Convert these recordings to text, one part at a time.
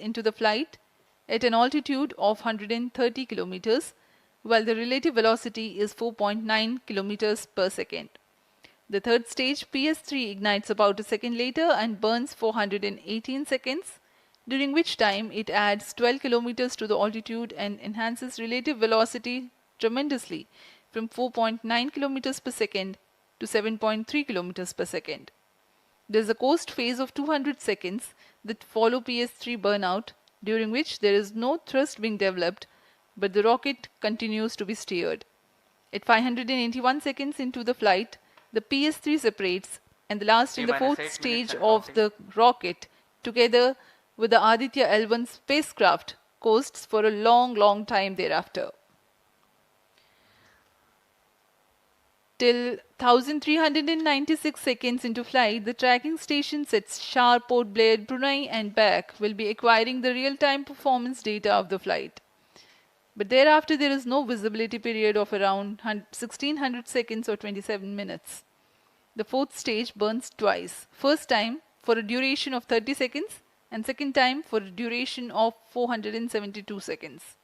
into the flight at an altitude of 130 kilometers, while the relative velocity is 4.9 kilometers per second. The third stage, PS3, ignites about a second later and burns 418 seconds, during which time it adds 12 kilometers to the altitude and enhances relative velocity tremendously from 4.9 kilometers per second to 7.3 kilometers per second. There is a coast phase of 200 seconds that follow PS3 burnout, during which there is no thrust being developed, but the rocket continues to be steered. At 581 seconds into the flight, the PS3 separates, and the last in the fourth stage of the rocket, together with the Aditya L1 spacecraft, coasts for a long time thereafter. Till 1396 seconds into flight, the tracking stations at Shar, Port Blair, Brunei and back will be acquiring the real-time performance data of the flight. But thereafter there is no visibility period of around 1600 seconds or 27 minutes. The fourth stage burns twice. First time for a duration of 30 seconds and second time for a duration of 472 seconds.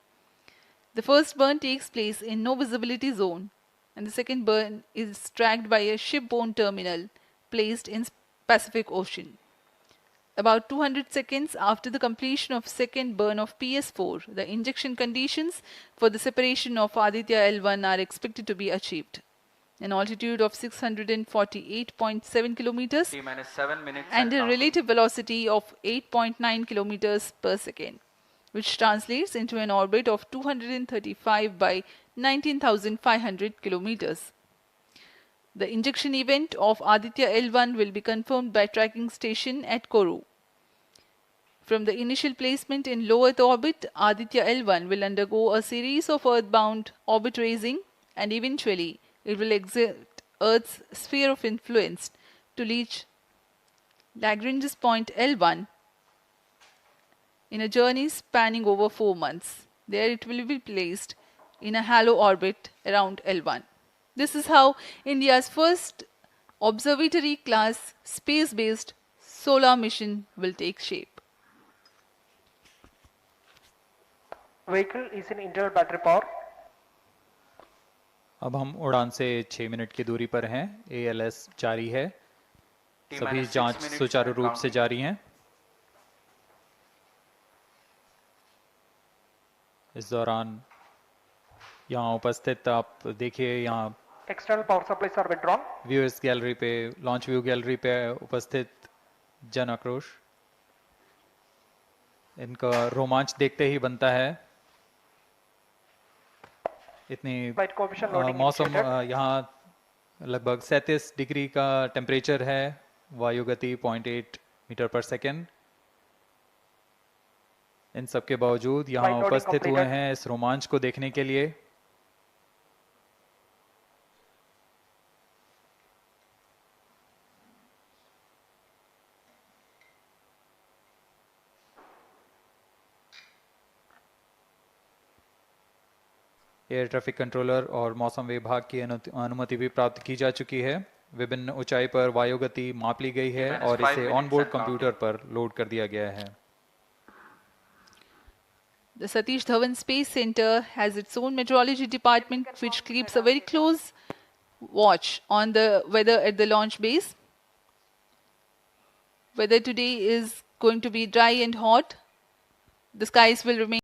The first burn takes place in no visibility zone, and the second burn is tracked by a shipborne terminal placed in Pacific Ocean. About 200 seconds after the completion of second burn of PS4, the injection conditions for the separation of Aditya L1 are expected to be achieved. An altitude of 648.7 kilometers and a relative velocity of 8.9 kilometers per second, which translates into an orbit of 235 by 19,500 kilometers. The injection event of Aditya L1 will be confirmed by tracking station at Kourou. From the initial placement in low Earth orbit, Aditya L1 will undergo a series of earthbound orbit raising, and eventually it will exit Earth's sphere of influence to reach Lagrange's point L1 in a journey spanning over 4 months. There it will be placed in a halo orbit around L1. This is how India's first observatory class space-based solar mission will take shape. Vehicle is in internal battery power. अब हम उड़ान से 6 minute की दूरी पर हैं। ALS जारी है। सभी जांच सुचारू रूप से जारी हैं। इस दौरान यहाँ उपस्थित आप देखिए, यहाँ external power supplies are withdrawn. Viewers gallery पे, लॉन्च व्यू गैलरी पे उपस्थित जन आक्रोश, इनका रोमांच देखते ही बनता है। इतनी मौसम, यहाँ लगभग 37 डिग्री का टेम्परेचर है, वायु गति 0.8 मीटर पर सेकेंड। इन सब के बावजूद यहाँ उपस्थित हुए हैं इस रोमांच को देखने के लिए। एयर ट्रैफिक कंट्रोलर और मौसम विभाग की अनुमति भी प्राप्त की जा चुकी है। विभिन्न ऊंचाई पर वायु गति माप ली गई है और इसे ऑनबोर्ड कंप्यूटर पर लोड कर दिया गया है। The Satish Dhawan Space Center has its own meteorology department which keeps a very close watch on the weather at the launch base. Weather today is going to be dry and hot. The skies will remain